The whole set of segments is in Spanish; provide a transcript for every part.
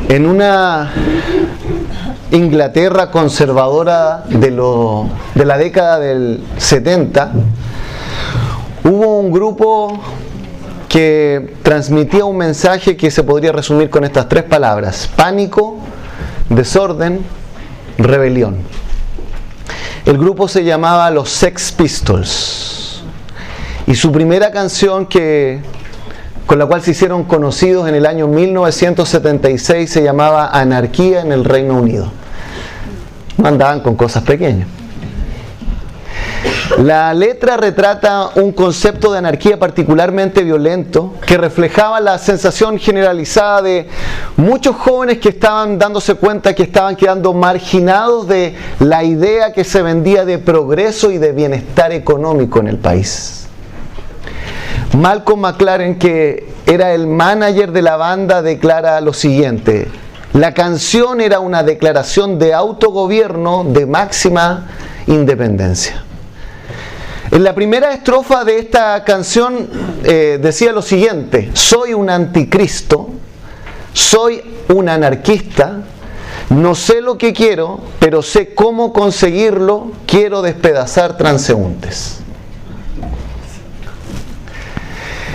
En una Inglaterra conservadora de la década del 70, hubo un grupo que transmitía un mensaje que se podría resumir con estas tres palabras: pánico, desorden, rebelión. El grupo se llamaba los Sex Pistols y su primera canción con la cual se hicieron conocidos en el año 1976 se llamaba Anarquía en el Reino Unido. No andaban con cosas pequeñas. La letra retrata un concepto de anarquía particularmente violento que reflejaba la sensación generalizada de muchos jóvenes que estaban dándose cuenta que estaban quedando marginados de la idea que se vendía de progreso y de bienestar económico en el país. Malcolm McLaren, que era el manager de la banda, declara lo siguiente: la canción era una declaración de autogobierno de máxima independencia. En la primera estrofa de esta canción decía lo siguiente: soy un anticristo, soy un anarquista, no sé lo que quiero, pero sé cómo conseguirlo, quiero despedazar transeúntes.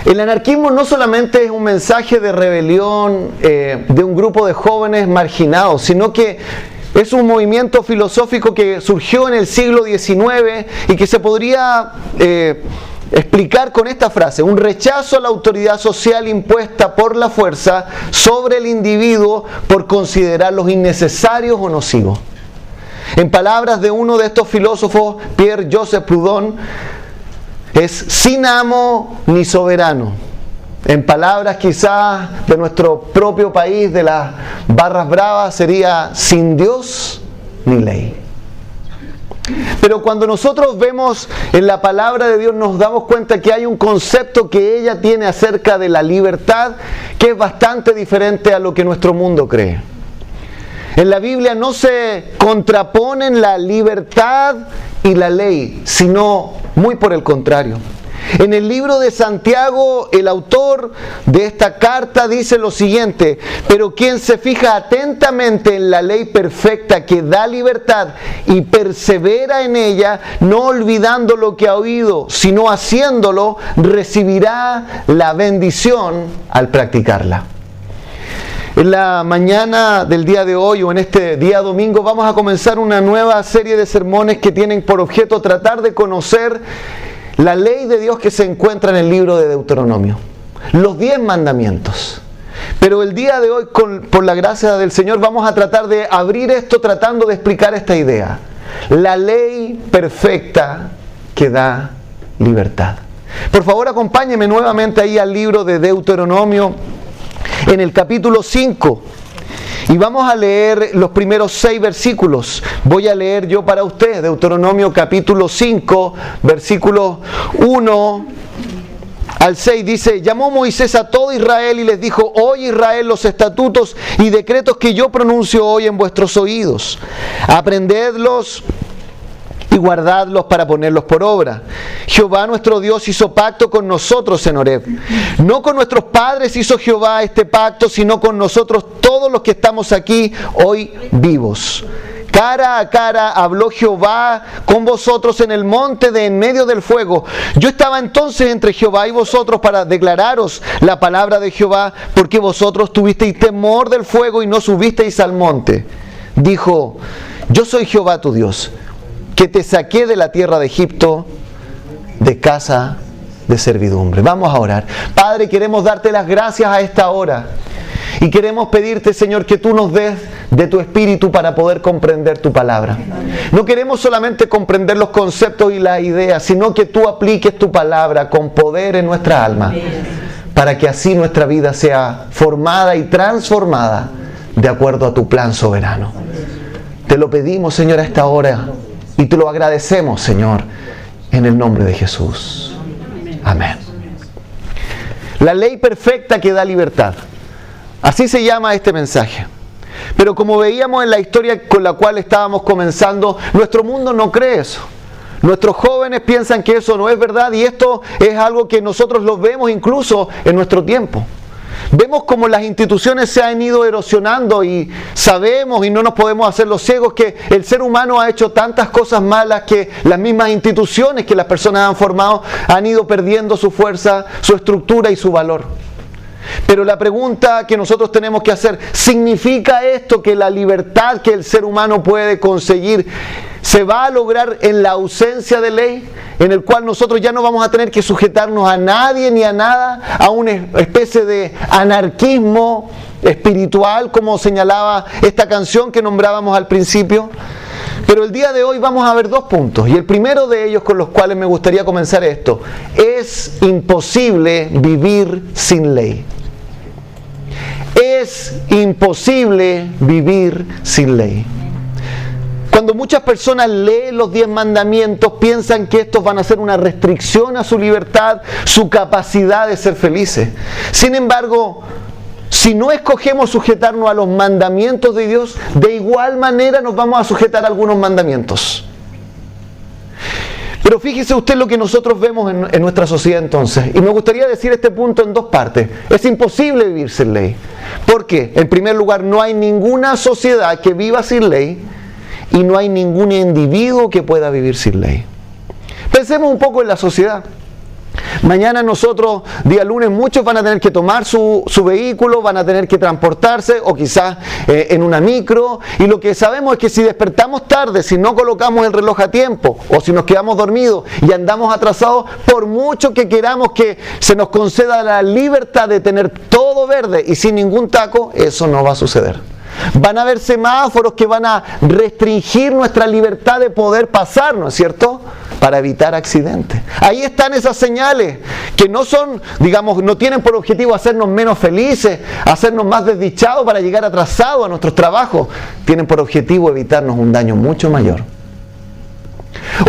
El anarquismo no solamente es un mensaje de rebelión de un grupo de jóvenes marginados, sino que es un movimiento filosófico que surgió en el siglo XIX y que se podría explicar con esta frase: un rechazo a la autoridad social impuesta por la fuerza sobre el individuo por considerarlos innecesarios o nocivos. En palabras de uno de estos filósofos, Pierre-Joseph Proudhon, es sin amo ni soberano. En palabras quizás de nuestro propio país, de las barras bravas, sería sin Dios ni ley. Pero cuando nosotros vemos en la palabra de Dios, nos damos cuenta que hay un concepto que ella tiene acerca de la libertad que es bastante diferente a lo que nuestro mundo cree. En la Biblia no se contraponen la libertad y la ley, sino muy por el contrario. En el libro de Santiago, el autor de esta carta dice lo siguiente: pero quien se fija atentamente en la ley perfecta que da libertad y persevera en ella, no olvidando lo que ha oído, sino haciéndolo, recibirá la bendición al practicarla. En la mañana del día de hoy, o en este día domingo, vamos a comenzar una nueva serie de sermones que tienen por objeto tratar de conocer la ley de Dios que se encuentra en el libro de Deuteronomio, los 10 mandamientos. Pero el día de hoy, por la gracia del Señor, vamos a tratar de abrir esto tratando de explicar esta idea: la ley perfecta que da libertad. Por favor, acompáñenme nuevamente ahí al libro de Deuteronomio, en el capítulo 5, y vamos a leer los primeros 6 versículos. Voy a leer yo para ustedes Deuteronomio capítulo 5, versículos 1 al 6. Dice: llamó Moisés a todo Israel y les dijo: oye Israel, los estatutos y decretos que yo pronuncio hoy en vuestros oídos, aprendedlos y guardadlos para ponerlos por obra. Jehová nuestro Dios hizo pacto con nosotros en Horeb. No con nuestros padres hizo Jehová este pacto, sino con nosotros todos los que estamos aquí hoy vivos. Cara a cara habló Jehová con vosotros en el monte de en medio del fuego. Yo estaba entonces entre Jehová y vosotros para declararos la palabra de Jehová, porque vosotros tuvisteis temor del fuego y no subisteis al monte. Dijo: yo soy Jehová tu Dios, que te saqué de la tierra de Egipto, de casa de servidumbre. Vamos a orar. Padre, queremos darte las gracias a esta hora. Y queremos pedirte, Señor, que tú nos des de tu espíritu para poder comprender tu palabra. No queremos solamente comprender los conceptos y las ideas, sino que tú apliques tu palabra con poder en nuestra alma, para que así nuestra vida sea formada y transformada de acuerdo a tu plan soberano. Te lo pedimos, Señor, a esta hora. Y te lo agradecemos, Señor, en el nombre de Jesús. Amén. La ley perfecta que da libertad. Así se llama este mensaje. Pero como veíamos en la historia con la cual estábamos comenzando, nuestro mundo no cree eso. Nuestros jóvenes piensan que eso no es verdad, y esto es algo que nosotros lo vemos incluso en nuestro tiempo. Vemos como las instituciones se han ido erosionando y sabemos y no nos podemos hacer los ciegos que el ser humano ha hecho tantas cosas malas que las mismas instituciones que las personas han formado han ido perdiendo su fuerza, su estructura y su valor. Pero la pregunta que nosotros tenemos que hacer, ¿significa esto que la libertad que el ser humano puede conseguir se va a lograr en la ausencia de ley? En el cual nosotros ya no vamos a tener que sujetarnos a nadie ni a nada, a una especie de anarquismo espiritual, como señalaba esta canción que nombrábamos al principio. Pero el día de hoy vamos a ver dos puntos, y el primero de ellos con los cuales me gustaría comenzar esto: es imposible vivir sin ley. Es imposible vivir sin ley. Cuando muchas personas leen los 10 mandamientos, piensan que estos van a ser una restricción a su libertad, su capacidad de ser felices. Sin embargo, si no escogemos sujetarnos a los mandamientos de Dios, de igual manera nos vamos a sujetar a algunos mandamientos. Pero fíjese usted lo que nosotros vemos en nuestra sociedad entonces. Y me gustaría decir este punto en dos partes. Es imposible vivir sin ley. ¿Por qué? En primer lugar, no hay ninguna sociedad que viva sin ley y no hay ningún individuo que pueda vivir sin ley. Pensemos un poco en la sociedad. Mañana nosotros, día lunes, muchos van a tener que tomar su vehículo, van a tener que transportarse o quizás en una micro, y lo que sabemos es que si despertamos tarde, si no colocamos el reloj a tiempo o si nos quedamos dormidos y andamos atrasados, por mucho que queramos que se nos conceda la libertad de tener todo verde y sin ningún taco, eso no va a suceder. Van a haber semáforos que van a restringir nuestra libertad de poder pasar, ¿no es cierto?, para evitar accidentes. Ahí están esas señales que no son, digamos, no tienen por objetivo hacernos menos felices, hacernos más desdichados para llegar atrasados a nuestros trabajos. Tienen por objetivo evitarnos un daño mucho mayor.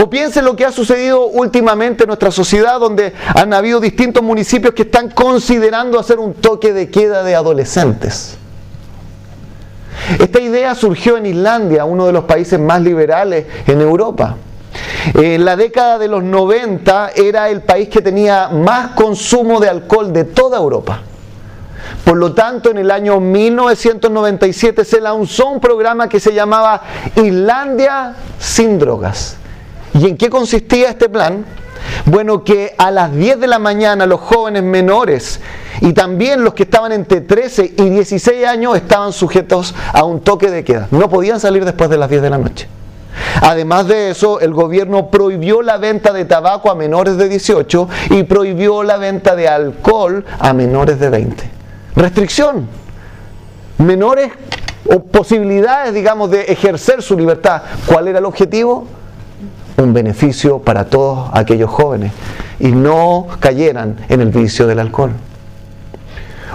O piensen lo que ha sucedido últimamente en nuestra sociedad, donde han habido distintos municipios que están considerando hacer un toque de queda de adolescentes. Esta idea surgió en Islandia, uno de los países más liberales en Europa. En la década de los 90 era el país que tenía más consumo de alcohol de toda Europa. Por lo tanto, en el año 1997 se lanzó un programa que se llamaba Islandia sin drogas. ¿Y en qué consistía este plan? Bueno, que a las 10 de la mañana los jóvenes menores y también los que estaban entre 13 y 16 años estaban sujetos a un toque de queda. No podían salir después de las 10 de la noche. Además de eso, el gobierno prohibió la venta de tabaco a menores de 18 y prohibió la venta de alcohol a menores de 20. Restricción. Menores o posibilidades, digamos, de ejercer su libertad. ¿Cuál era el objetivo? Un beneficio para todos aquellos jóvenes y no cayeran en el vicio del alcohol.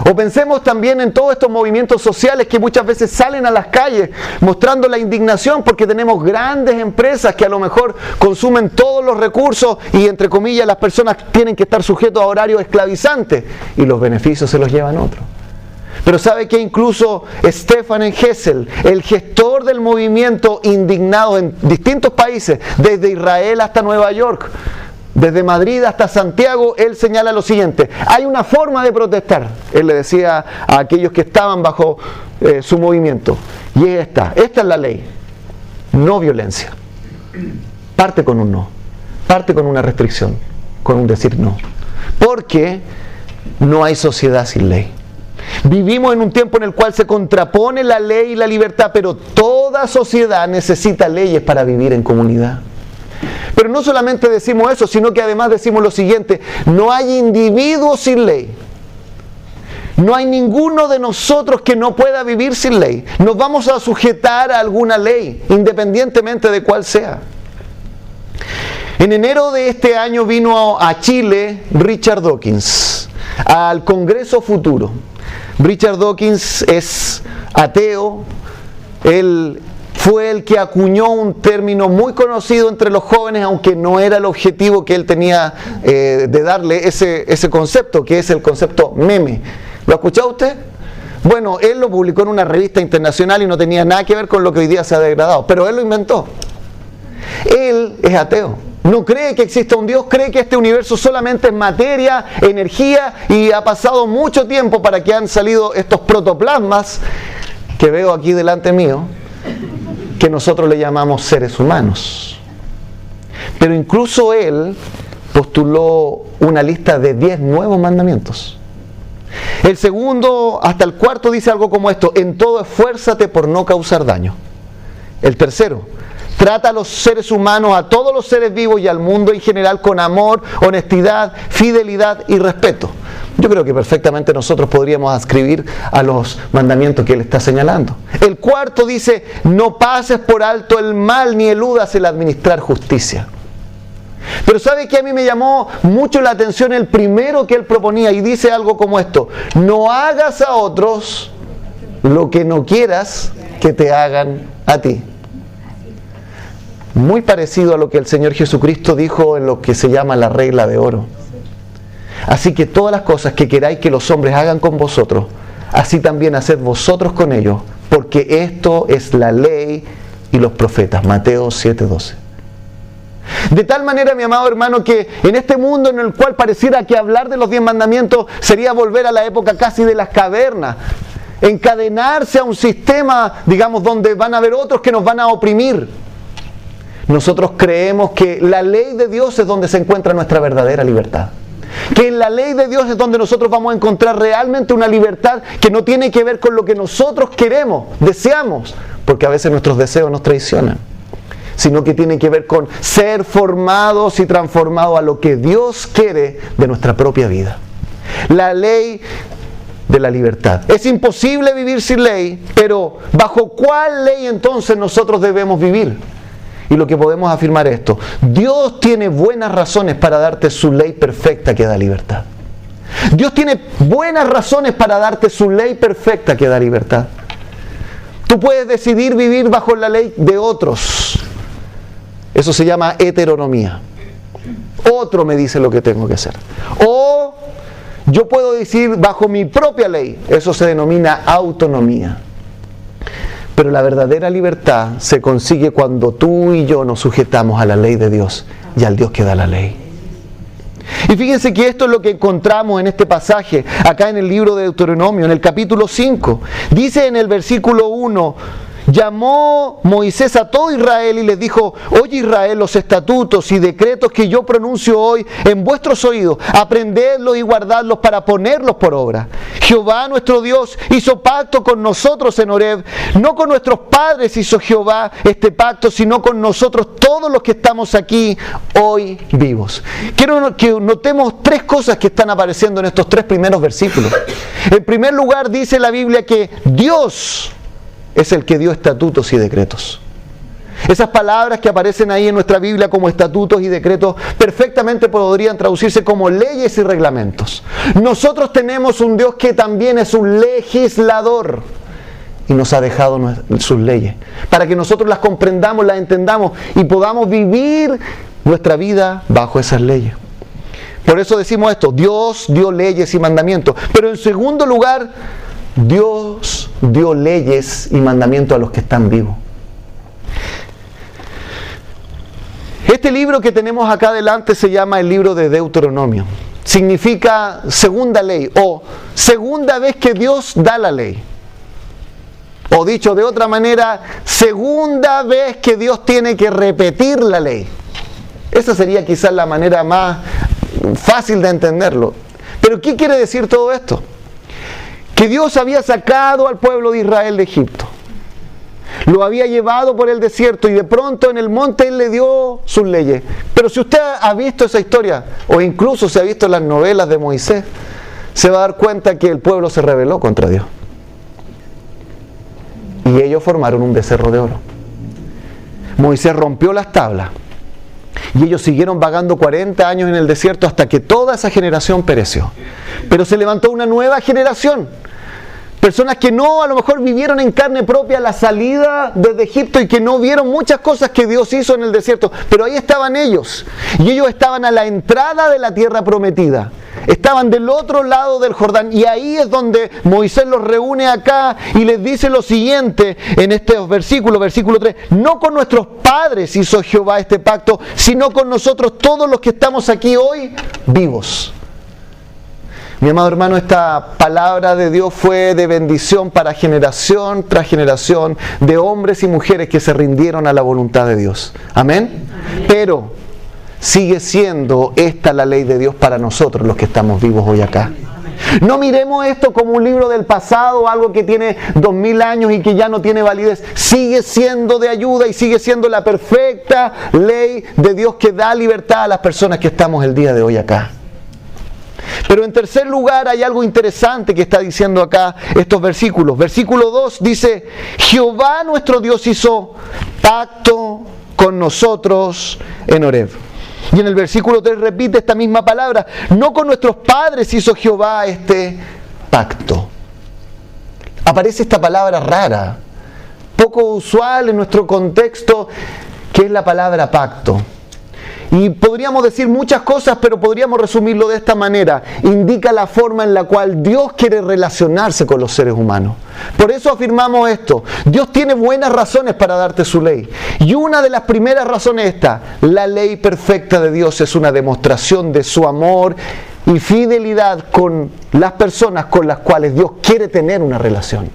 O pensemos también en todos estos movimientos sociales que muchas veces salen a las calles mostrando la indignación porque tenemos grandes empresas que a lo mejor consumen todos los recursos y, entre comillas, las personas tienen que estar sujetos a horarios esclavizantes y los beneficios se los llevan otros. Pero sabe que incluso Stefan Hessel, el gestor del movimiento indignado en distintos países, desde Israel hasta Nueva York, desde Madrid hasta Santiago, él señala lo siguiente: hay una forma de protestar, él le decía a aquellos que estaban bajo su movimiento, y es esta es la ley, no violencia. Parte con un no, parte con una restricción, con un decir no, porque no hay sociedad sin ley. Vivimos en un tiempo en el cual se contrapone la ley y la libertad, pero toda sociedad necesita leyes para vivir en comunidad. Pero no solamente decimos eso, sino que además decimos lo siguiente: no hay individuo sin ley. No hay ninguno de nosotros que no pueda vivir sin ley. Nos vamos a sujetar a alguna ley, independientemente de cuál sea. En enero de este año vino a Chile Richard Dawkins al Congreso Futuro. Richard Dawkins es ateo. Él fue el que acuñó un término muy conocido entre los jóvenes, aunque no era el objetivo que él tenía de darle ese concepto, que es el concepto meme. ¿Lo ha escuchado usted? Bueno, él lo publicó en una revista internacional y no tenía nada que ver con lo que hoy día se ha degradado, pero él lo inventó. Él es ateo. no cree que exista un Dios, cree que este universo solamente es materia, energía, y ha pasado mucho tiempo para que han salido estos protoplasmas que veo aquí delante mío, que nosotros le llamamos seres humanos. Pero incluso él postuló una lista de 10 nuevos mandamientos. El segundo hasta el cuarto dice algo como esto: en todo esfuérzate por no causar daño. El tercero: trata a los seres humanos, a todos los seres vivos y al mundo en general con amor, honestidad, fidelidad y respeto. Yo creo que perfectamente nosotros podríamos adscribir a los mandamientos que él está señalando. El cuarto dice: no pases por alto el mal ni eludas el administrar justicia. Pero ¿sabe qué? A mí me llamó mucho la atención el primero que él proponía, y dice algo como esto: no hagas a otros lo que no quieras que te hagan a ti. Muy parecido a lo que el Señor Jesucristo dijo en lo que se llama la regla de oro. Así que todas las cosas que queráis que los hombres hagan con vosotros, así también haced vosotros con ellos, porque esto es la ley y los profetas. Mateo 7:12. De tal manera, mi amado hermano, que en este mundo en el cual pareciera que hablar de los 10 mandamientos sería volver a la época casi de las cavernas, encadenarse a un sistema, digamos, donde van a haber otros que nos van a oprimir. Nosotros creemos que la ley de Dios es donde se encuentra nuestra verdadera libertad. Que en la ley de Dios es donde nosotros vamos a encontrar realmente una libertad que no tiene que ver con lo que nosotros queremos, deseamos, porque a veces nuestros deseos nos traicionan, sino que tiene que ver con ser formados y transformados a lo que Dios quiere de nuestra propia vida. La ley de la libertad. Es imposible vivir sin ley, pero ¿bajo cuál ley entonces nosotros debemos vivir? Y lo que podemos afirmar es esto: Dios tiene buenas razones para darte su ley perfecta que da libertad. Dios tiene buenas razones para darte su ley perfecta que da libertad. Tú puedes decidir vivir bajo la ley de otros. Eso se llama heteronomía. Otro me dice lo que tengo que hacer. O yo puedo decir bajo mi propia ley. Eso se denomina autonomía. Pero la verdadera libertad se consigue cuando tú y yo nos sujetamos a la ley de Dios y al Dios que da la ley. Y fíjense que esto es lo que encontramos en este pasaje, acá en el libro de Deuteronomio, en el capítulo 5. Dice en el versículo 1: llamó Moisés a todo Israel y les dijo: oye Israel, los estatutos y decretos que yo pronuncio hoy en vuestros oídos, aprendedlos y guardadlos para ponerlos por obra. Jehová nuestro Dios hizo pacto con nosotros en Horeb. No con nuestros padres hizo Jehová este pacto, sino con nosotros todos los que estamos aquí hoy vivos. Quiero que notemos 3 cosas que están apareciendo en estos 3 primeros versículos. En primer lugar, dice la Biblia que Dios es el que dio estatutos y decretos. Esas palabras que aparecen ahí en nuestra Biblia como estatutos y decretos perfectamente podrían traducirse como leyes y reglamentos. Nosotros tenemos un Dios que también es un legislador y nos ha dejado sus leyes para que nosotros las comprendamos, las entendamos y podamos vivir nuestra vida bajo esas leyes. Por eso decimos esto: Dios dio leyes y mandamientos. Pero en segundo lugar, Dios dio leyes y mandamientos a los que están vivos. Este libro que tenemos acá adelante se llama el libro de Deuteronomio. Significa segunda ley o segunda vez que Dios da la ley. O dicho de otra manera, segunda vez que Dios tiene que repetir la ley. Esa sería quizás la manera más fácil de entenderlo. Pero ¿qué quiere decir todo esto? Que Dios había sacado al pueblo de Israel de Egipto. Lo había llevado por el desierto y de pronto en el monte Él le dio sus leyes. Pero si usted ha visto esa historia, o incluso se ha visto las novelas de Moisés, se va a dar cuenta que el pueblo se rebeló contra Dios. Y ellos formaron un becerro de oro. Moisés rompió las tablas. Y ellos siguieron vagando 40 años en el desierto hasta que toda esa generación pereció. Pero se levantó una nueva generación. Personas que no, a lo mejor vivieron en carne propia la salida desde Egipto y que no vieron muchas cosas que Dios hizo en el desierto. Pero ahí estaban ellos. Y ellos estaban a la entrada de la tierra prometida. estaban del otro lado del Jordán, y ahí es donde Moisés los reúne acá y les dice lo siguiente en este versículo 3: no con nuestros padres hizo Jehová este pacto, sino con nosotros todos los que estamos aquí hoy vivos. Mi amado hermano, esta palabra de Dios fue de bendición para generación tras generación de hombres y mujeres que se rindieron a la voluntad de Dios. Amén. Pero sigue siendo esta la ley de Dios para nosotros los que estamos vivos hoy acá. No miremos esto como un libro del pasado, algo que tiene 2000 años y que ya no tiene validez. Sigue siendo de ayuda y sigue siendo la perfecta ley de Dios que da libertad a las personas que estamos el día de hoy acá. Pero en tercer lugar hay algo interesante que está diciendo acá estos versículos. Versículo 2 dice: Jehová nuestro Dios hizo pacto con nosotros en Horeb. Y en el versículo 3 repite esta misma palabra: no con nuestros padres hizo Jehová este pacto. Aparece esta palabra rara, poco usual en nuestro contexto, que es la palabra pacto. Y podríamos decir muchas cosas, pero podríamos resumirlo de esta manera: indica la forma en la cual Dios quiere relacionarse con los seres humanos. Por eso afirmamos esto: Dios tiene buenas razones para darte su ley. Y una de las primeras razones está: la ley perfecta de Dios es una demostración de su amor y fidelidad con las personas con las cuales Dios quiere tener una relación.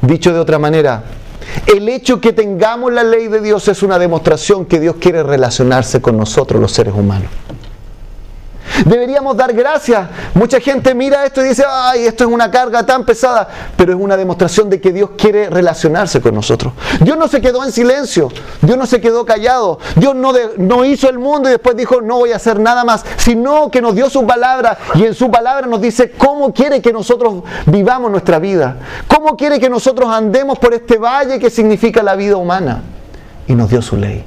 Dicho de otra manera, el hecho que tengamos la ley de Dios es una demostración que Dios quiere relacionarse con nosotros los seres humanos. Deberíamos dar gracias. Mucha gente mira esto y dice: ay, esto es una carga tan pesada. Pero es una demostración de que Dios quiere relacionarse con nosotros. Dios no se quedó en silencio. Dios no se quedó callado. Dios no hizo el mundo y después dijo: no voy a hacer nada más. Sino que nos dio su palabra, y en su palabra nos dice cómo quiere que nosotros vivamos nuestra vida. Cómo quiere que nosotros andemos por este valle que significa la vida humana. Y nos dio su ley.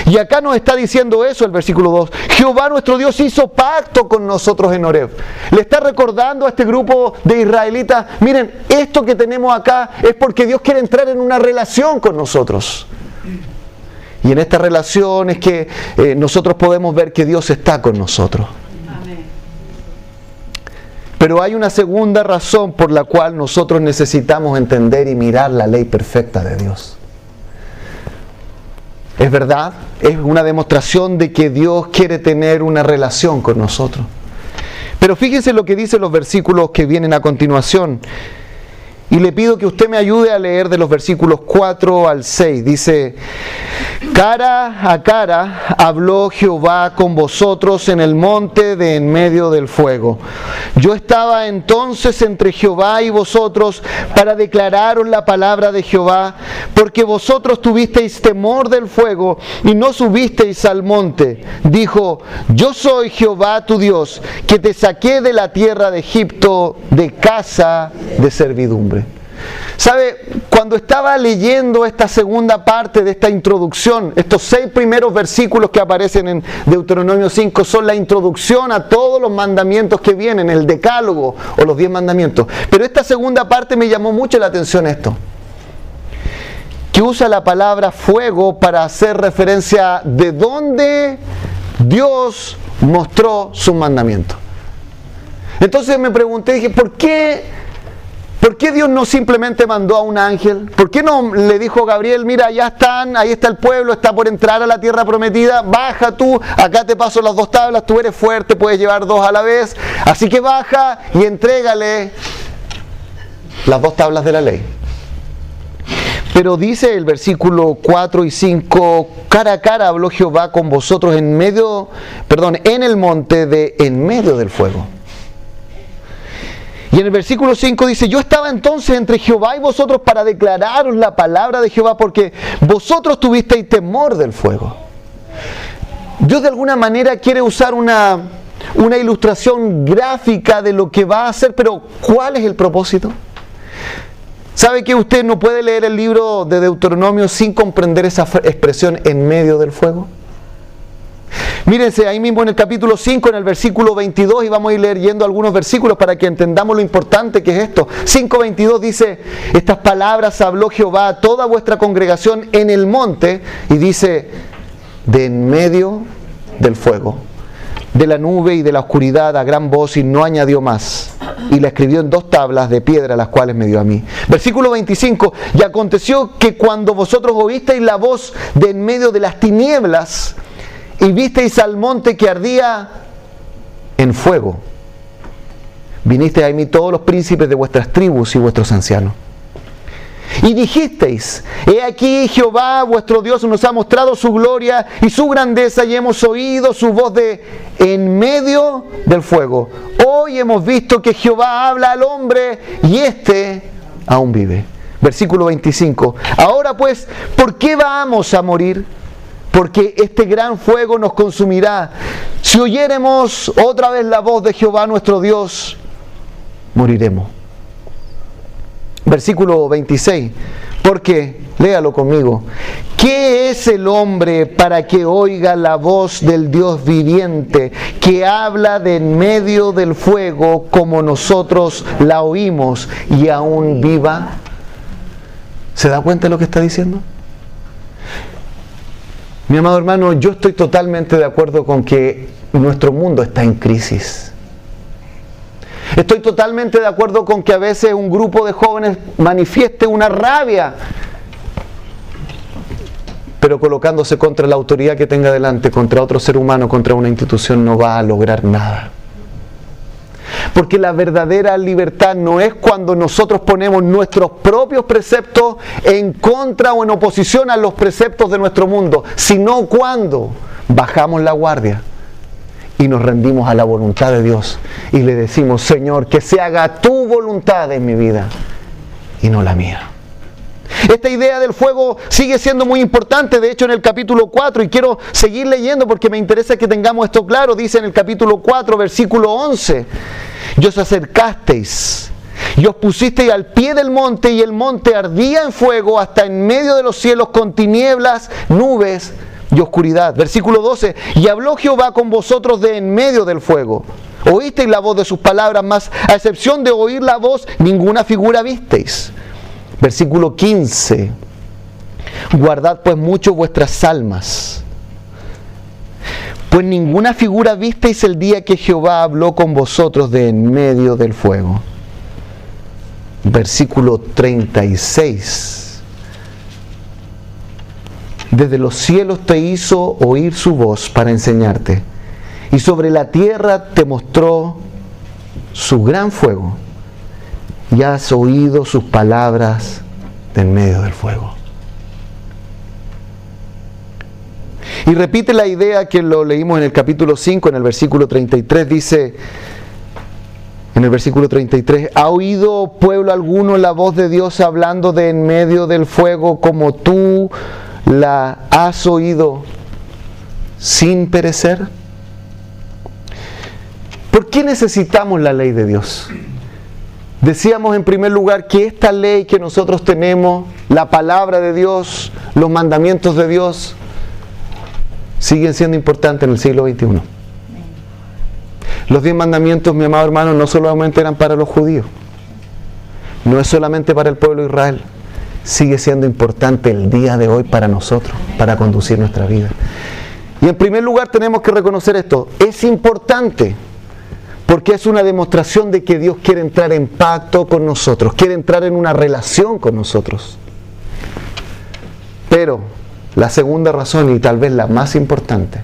Y acá nos está diciendo eso el versículo 2. Jehová nuestro Dios hizo pacto con nosotros en Horeb. Le está recordando a este grupo de israelitas: miren, esto que tenemos acá es porque Dios quiere entrar en una relación con nosotros. Y en esta relación es que nosotros podemos ver que Dios está con nosotros. Pero hay una segunda razón por la cual nosotros necesitamos entender y mirar la ley perfecta de Dios. Es verdad, es una demostración de que Dios quiere tener una relación con nosotros. Pero fíjense lo que dicen los versículos que vienen a continuación. Y le pido que usted me ayude a leer de los versículos 4 al 6. Dice: cara a cara habló Jehová con vosotros en el monte de en medio del fuego. Yo estaba entonces entre Jehová y vosotros para declararos la palabra de Jehová, porque vosotros tuvisteis temor del fuego y no subisteis al monte. Dijo: yo soy Jehová tu Dios, que te saqué de la tierra de Egipto, de casa de servidumbre. ¿Sabe? Cuando estaba leyendo esta segunda parte de esta introducción, estos 6 primeros versículos que aparecen en Deuteronomio 5 son la introducción a todos los mandamientos que vienen, el decálogo o los 10 mandamientos. Pero esta segunda parte me llamó mucho la atención esto, que usa la palabra fuego para hacer referencia de dónde Dios mostró sus mandamientos. Entonces me pregunté, dije: ¿por qué Dios no simplemente mandó a un ángel? ¿Por qué no le dijo a Gabriel: mira, ya están, ahí está el pueblo, está por entrar a la tierra prometida, baja tú, acá te paso las 2 tablas, tú eres fuerte, puedes llevar 2 a la vez, así que baja y entrégale las 2 tablas de la ley? Pero dice el versículo 4 y 5: cara a cara habló Jehová con vosotros en el monte de en medio del fuego. Y en el versículo 5 dice: yo estaba entonces entre Jehová y vosotros para declararos la palabra de Jehová, porque vosotros tuvisteis temor del fuego. Dios de alguna manera quiere usar una ilustración gráfica de lo que va a hacer, pero ¿cuál es el propósito? ¿Sabe que usted no puede leer el libro de Deuteronomio sin comprender esa expresión en medio del fuego? Mírense ahí mismo en el capítulo 5, en el versículo 22, y vamos a ir leyendo algunos versículos para que entendamos lo importante que es esto. 5:22 dice: estas palabras habló Jehová a toda vuestra congregación en el monte, y dice: de en medio del fuego. de la nube y de la oscuridad a gran voz y no añadió más. Y la escribió en 2 tablas de piedra, las cuales me dio a mí. Versículo 25. Y aconteció que cuando vosotros oísteis la voz de en medio de las tinieblas y visteis al monte que ardía en fuego, vinisteis a mí todos los príncipes de vuestras tribus y vuestros ancianos. Y dijisteis: he aquí Jehová vuestro Dios nos ha mostrado su gloria y su grandeza, y hemos oído su voz de en medio del fuego. Hoy hemos visto que Jehová habla al hombre y éste aún vive. Versículo 25. Ahora pues, ¿por qué vamos a morir? Porque este gran fuego nos consumirá. Si oyéremos otra vez la voz de Jehová nuestro Dios, moriremos. Versículo 26, porque, léalo conmigo, ¿qué es el hombre para que oiga la voz del Dios viviente, que habla de en medio del fuego como nosotros la oímos y aún viva? ¿Se da cuenta de lo que está diciendo? Mi amado hermano, yo estoy totalmente de acuerdo con que nuestro mundo está en crisis. Estoy totalmente de acuerdo con que a veces un grupo de jóvenes manifieste una rabia, pero colocándose contra la autoridad que tenga delante, contra otro ser humano, contra una institución, no va a lograr nada. Porque la verdadera libertad no es cuando nosotros ponemos nuestros propios preceptos en contra o en oposición a los preceptos de nuestro mundo, sino cuando bajamos la guardia y nos rendimos a la voluntad de Dios y le decimos: Señor, que se haga tu voluntad en mi vida y no la mía. Esta idea del fuego sigue siendo muy importante, de hecho en el capítulo 4, y quiero seguir leyendo porque me interesa que tengamos esto claro. Dice en el capítulo 4, versículo 11: y os acercasteis y os pusisteis al pie del monte, y el monte ardía en fuego hasta en medio de los cielos, con tinieblas, nubes y oscuridad. Versículo 12: y habló Jehová con vosotros de en medio del fuego. Oísteis la voz de sus palabras, mas a excepción de oír la voz, ninguna figura visteis. Versículo 15: guardad pues mucho vuestras almas, pues ninguna figura visteis el día que Jehová habló con vosotros de en medio del fuego. Versículo 36: desde los cielos te hizo oír su voz para enseñarte, y sobre la tierra te mostró su gran fuego, y has oído sus palabras de en medio del fuego. Y repite la idea que lo leímos en el capítulo 5, en el versículo 33, dice, en el versículo 33, ¿ha oído pueblo alguno la voz de Dios hablando de en medio del fuego como tú la has oído sin perecer? ¿Por qué necesitamos la ley de Dios? Decíamos en primer lugar que esta ley que nosotros tenemos, la palabra de Dios, los mandamientos de Dios, siguen siendo importantes en el siglo XXI. Los 10 mandamientos, mi amado hermano, no solamente eran para los judíos, no es solamente para el pueblo de Israel, sigue siendo importante el día de hoy para nosotros, para conducir nuestra vida. Y en primer lugar tenemos que reconocer esto, es importante, porque es una demostración de que Dios quiere entrar en pacto con nosotros, quiere entrar en una relación con nosotros. Pero la segunda razón, y tal vez la más importante,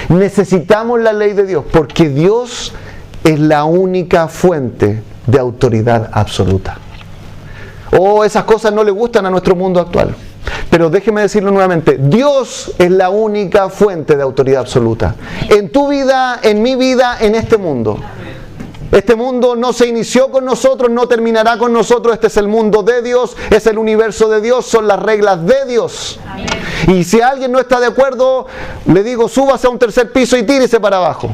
necesitamos la ley de Dios porque Dios es la única fuente de autoridad absoluta. Esas cosas no le gustan a nuestro mundo actual. Pero déjeme decirlo nuevamente, Dios es la única fuente de autoridad absoluta. En tu vida, en mi vida, en este mundo. Este mundo no se inició con nosotros, no terminará con nosotros. Este es el mundo de Dios, es el universo de Dios, son las reglas de Dios. Amén. Y si alguien no está de acuerdo, le digo, súbase a un tercer piso y tírese para abajo.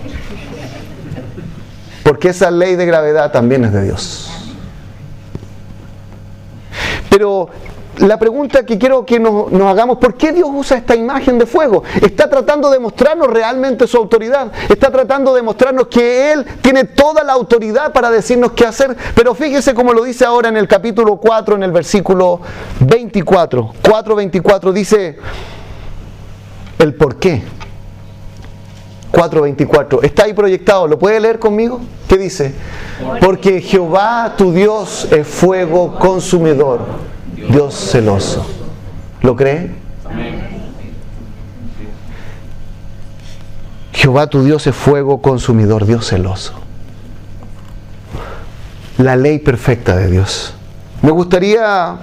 Porque esa ley de gravedad también es de Dios. Pero la pregunta que quiero que nos hagamos, ¿por qué Dios usa esta imagen de fuego? Está tratando de mostrarnos realmente su autoridad. Está tratando de mostrarnos que Él tiene toda la autoridad para decirnos qué hacer. Pero fíjese cómo lo dice ahora en el capítulo 4, en el versículo 24. 4:24 dice el por qué. 4:24. Está ahí proyectado. ¿Lo puede leer conmigo? ¿Qué dice? Porque Jehová tu Dios es fuego consumidor, Dios celoso. ¿Lo cree? Jehová tu Dios es fuego consumidor, Dios celoso. La ley perfecta de Dios. Me gustaría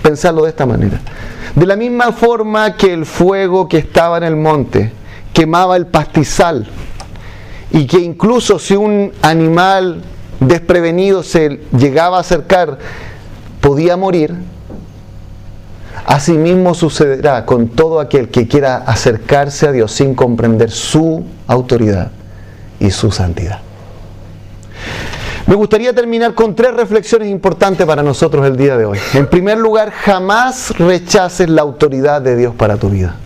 pensarlo de esta manera. De la misma forma que el fuego que estaba en el monte quemaba el pastizal y que incluso si un animal desprevenido se llegaba a acercar podía morir, asimismo sucederá con todo aquel que quiera acercarse a Dios sin comprender su autoridad y su santidad. Me gustaría terminar con 3 reflexiones importantes para nosotros el día de hoy. En primer lugar, jamás rechaces la autoridad de Dios para tu vida.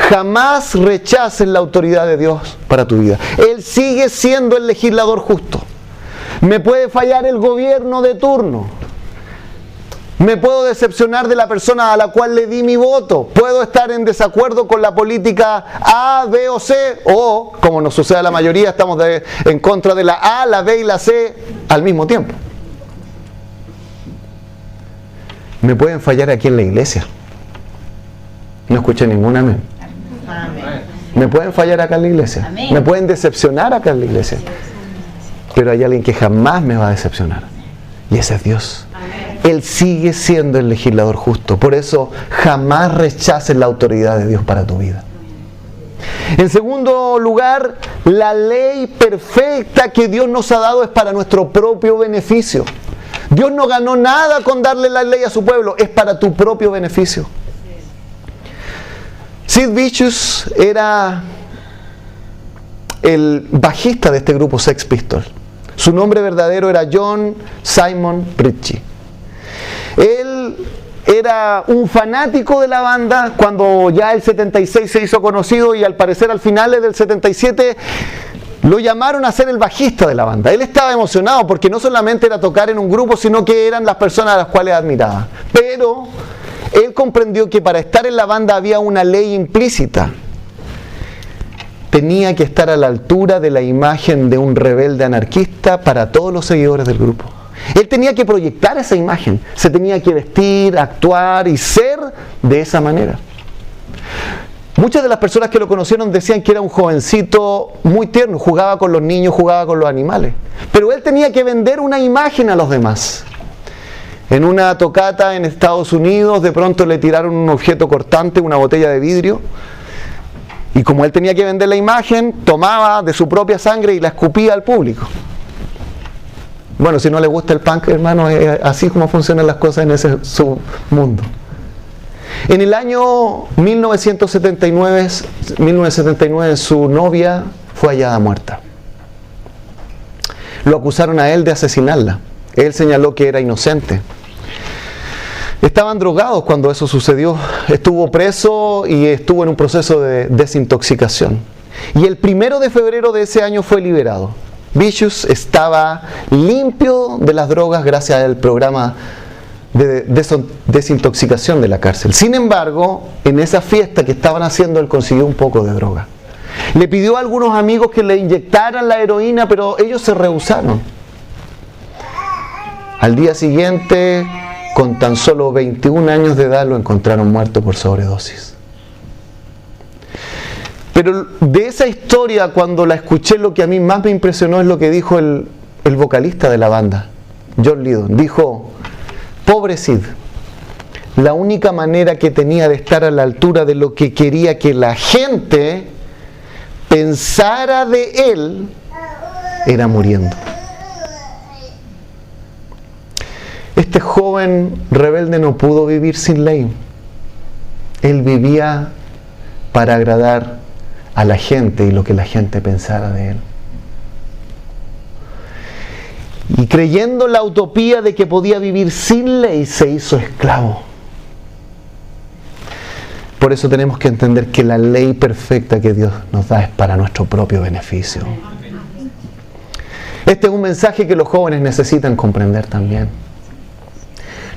Jamás rechaces la autoridad de Dios para tu vida. Él sigue siendo el legislador justo. Me puede fallar el gobierno de turno. Me puedo decepcionar de la persona a la cual le di mi voto. Puedo estar en desacuerdo con la política A, B o C. O, como nos sucede a la mayoría, estamos en contra de la A, la B y la C al mismo tiempo. Me pueden fallar aquí en la iglesia. No escuché ningún amén. Me pueden fallar acá en la iglesia. Me pueden decepcionar acá en la iglesia. Pero hay alguien que jamás me va a decepcionar. Y ese es Dios. Él sigue siendo el legislador justo. Por eso jamás rechaces la autoridad de Dios para tu vida. En segundo lugar, la ley perfecta que Dios nos ha dado es para nuestro propio beneficio. Dios no ganó nada con darle la ley a su pueblo, es para tu propio beneficio. Sid Vicious era el bajista de este grupo Sex Pistols. Su nombre verdadero era John Simon Ritchie. Él era un fanático de la banda cuando ya el 76 se hizo conocido y al parecer al finales del 77 lo llamaron a ser el bajista de la banda. Él estaba emocionado porque no solamente era tocar en un grupo, sino que eran las personas a las cuales admiraba. Pero él comprendió que para estar en la banda había una ley implícita. Tenía que estar a la altura de la imagen de un rebelde anarquista para todos los seguidores del grupo. Él tenía que proyectar esa imagen, se tenía que vestir, actuar y ser de esa manera. Muchas de las personas que lo conocieron decían que era un jovencito muy tierno, jugaba con los niños, jugaba con los animales. Pero él tenía que vender una imagen a los demás. En una tocata en Estados Unidos, de pronto le tiraron un objeto cortante, una botella de vidrio. Y como él tenía que vender la imagen, tomaba de su propia sangre y la escupía al público. Bueno, si no le gusta el punk, hermano, es así como funcionan las cosas en ese submundo. En el año 1979, su novia fue hallada muerta. Lo acusaron a él de asesinarla. Él señaló que era inocente. Estaban drogados cuando eso sucedió. Estuvo preso y estuvo en un proceso de desintoxicación. Y el 1 de febrero de ese año fue liberado. Vicious estaba limpio de las drogas gracias al programa de desintoxicación de la cárcel. Sin embargo, en esa fiesta que estaban haciendo, él consiguió un poco de droga. Le pidió a algunos amigos que le inyectaran la heroína, pero ellos se rehusaron. Al día siguiente, con tan solo 21 años de edad, lo encontraron muerto por sobredosis. Pero de esa historia, cuando la escuché, lo que a mí más me impresionó es lo que dijo el vocalista de la banda, John Lydon. Dijo: pobre Sid, la única manera que tenía de estar a la altura de lo que quería que la gente pensara de él era muriendo. Este joven rebelde no pudo vivir sin ley. Él vivía para agradar a la gente y lo que la gente pensara de él. Y creyendo la utopía de que podía vivir sin ley, se hizo esclavo. Por eso tenemos que entender que la ley perfecta que Dios nos da es para nuestro propio beneficio. Este es un mensaje que los jóvenes necesitan comprender también.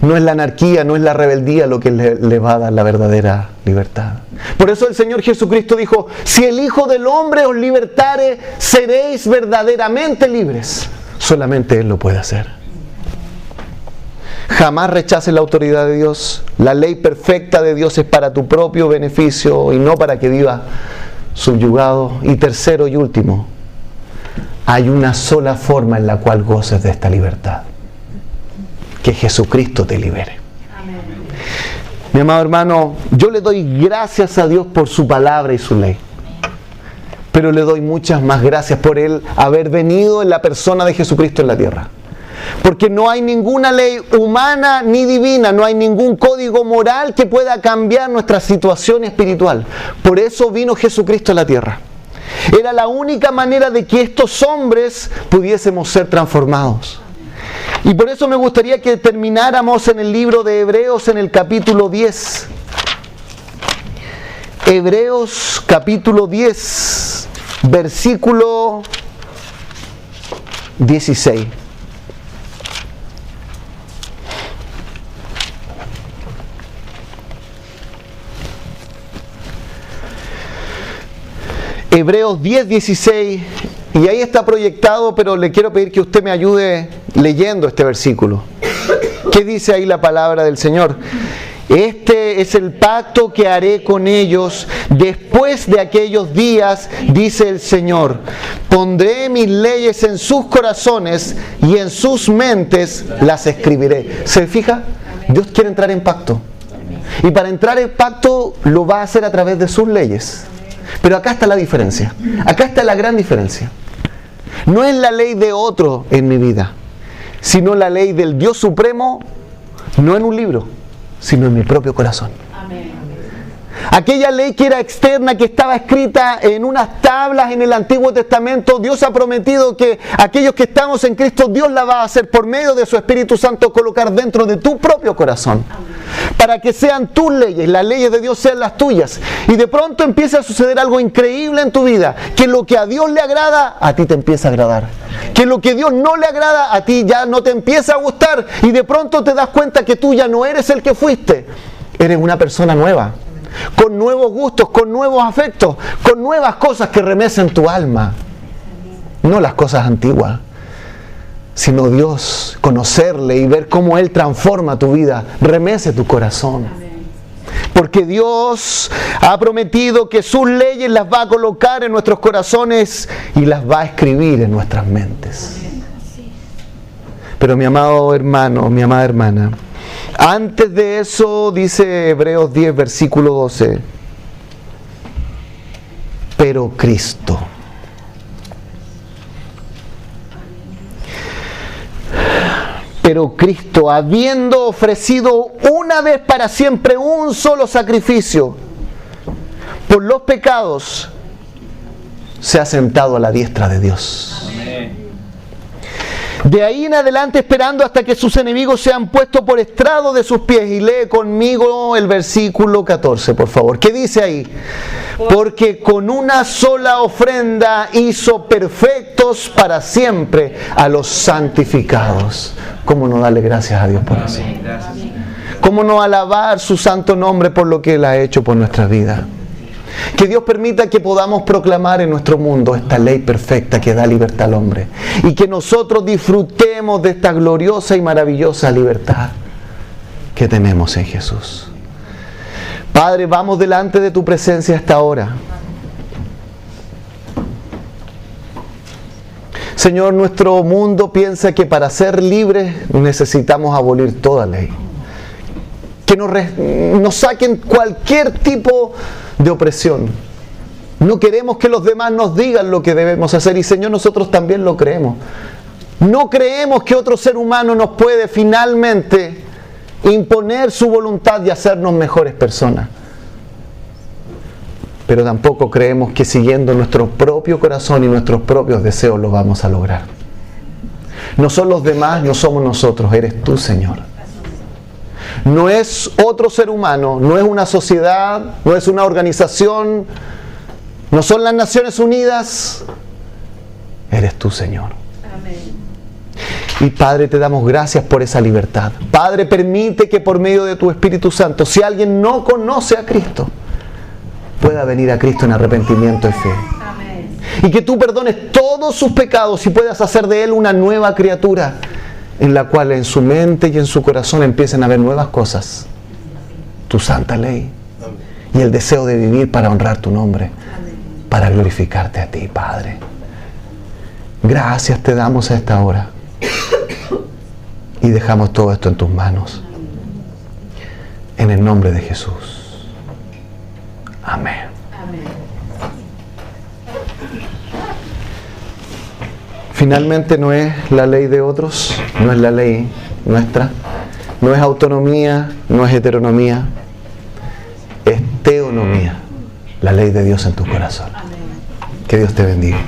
No es la anarquía, no es la rebeldía lo que le va a dar la verdadera libertad. Por eso el Señor Jesucristo dijo: si el Hijo del Hombre os libertare, seréis verdaderamente libres. Solamente Él lo puede hacer. Jamás rechaces la autoridad de Dios. La ley perfecta de Dios es para tu propio beneficio y no para que vivas subyugado. Y tercero y último, hay una sola forma en la cual goces de esta libertad: que Jesucristo te libere. Amén. Mi amado hermano, yo le doy gracias a Dios por su palabra y su ley, pero le doy muchas más gracias por Él haber venido en la persona de Jesucristo en la tierra. Porque no hay ninguna ley humana ni divina, no hay ningún código moral que pueda cambiar nuestra situación espiritual. Por eso vino Jesucristo a la tierra. Era la única manera de que estos hombres pudiésemos ser transformados. Y por eso me gustaría que termináramos en el libro de Hebreos, en el capítulo 10. Hebreos capítulo 10, versículo 16. Hebreos 10, 16, y ahí está proyectado, pero le quiero pedir que usted me ayude leyendo este versículo. ¿Qué dice ahí la palabra del Señor? Este es el pacto que haré con ellos después de aquellos días, dice el Señor. Pondré mis leyes en sus corazones y en sus mentes las escribiré. ¿Se fija? Dios quiere entrar en pacto. Y para entrar en pacto lo va a hacer a través de sus leyes. Pero acá está la diferencia. Acá está la gran diferencia. No es la ley de otro en mi vida, sino la ley del Dios Supremo, no en un libro, sino en mi propio corazón. Amén. Aquella ley que era externa, que estaba escrita en unas tablas en el Antiguo Testamento, Dios ha prometido que aquellos que estamos en Cristo, Dios la va a hacer por medio de su Espíritu Santo, colocar dentro de tu propio corazón. Para que sean tus leyes, las leyes de Dios sean las tuyas. Y de pronto empieza a suceder algo increíble en tu vida, que lo que a Dios le agrada, a ti te empieza a agradar. Que lo que a Dios no le agrada, a ti ya no te empieza a gustar. Y de pronto te das cuenta que tú ya no eres el que fuiste. Eres una persona nueva, con nuevos gustos, con nuevos afectos, con nuevas cosas que remecen tu alma. No las cosas antiguas, sino Dios, conocerle y ver cómo Él transforma tu vida, remece tu corazón. Porque Dios ha prometido que sus leyes las va a colocar en nuestros corazones y las va a escribir en nuestras mentes. Pero mi amado hermano, mi amada hermana, antes de eso dice Hebreos 10, versículo 12, pero Cristo. Pero Cristo, habiendo ofrecido una vez para siempre un solo sacrificio por los pecados, se ha sentado a la diestra de Dios. Amén. De ahí en adelante esperando hasta que sus enemigos sean puestos por estrado de sus pies. Y lee conmigo el versículo 14, por favor. ¿Qué dice ahí? Porque con una sola ofrenda hizo perfectos para siempre a los santificados. ¿Cómo no darle gracias a Dios por eso? ¿Cómo no alabar su santo nombre por lo que Él ha hecho por nuestra vida? Que Dios permita que podamos proclamar en nuestro mundo esta ley perfecta que da libertad al hombre. Y que nosotros disfrutemos de esta gloriosa y maravillosa libertad que tenemos en Jesús. Padre, vamos delante de tu presencia hasta ahora. Señor, nuestro mundo piensa que para ser libres necesitamos abolir toda ley. Que nos saquen cualquier tipo de opresión. No queremos que los demás nos digan lo que debemos hacer, y Señor, nosotros también lo creemos. No creemos que otro ser humano nos puede finalmente imponer su voluntad y hacernos mejores personas. Pero tampoco creemos que siguiendo nuestro propio corazón y nuestros propios deseos lo vamos a lograr. No son los demás, no somos nosotros, eres tú, Señor. No es otro ser humano, no es una sociedad, no es una organización, no son las Naciones Unidas, eres tú, Señor. Amén. Y Padre, te damos gracias por esa libertad. Padre, permite que por medio de tu Espíritu Santo, si alguien no conoce a Cristo, pueda venir a Cristo en arrepentimiento y fe. Y que tú perdones todos sus pecados y puedas hacer de él una nueva criatura, en la cual en su mente y en su corazón empiecen a ver nuevas cosas. Tu santa ley. Y el deseo de vivir para honrar tu nombre, para glorificarte a ti, Padre. Gracias te damos a esta hora. Y dejamos todo esto en tus manos. En el nombre de Jesús. Amén. Finalmente no es la ley de otros, no es la ley nuestra, no es autonomía, no es heteronomía, es teonomía, la ley de Dios en tu corazón. Que Dios te bendiga.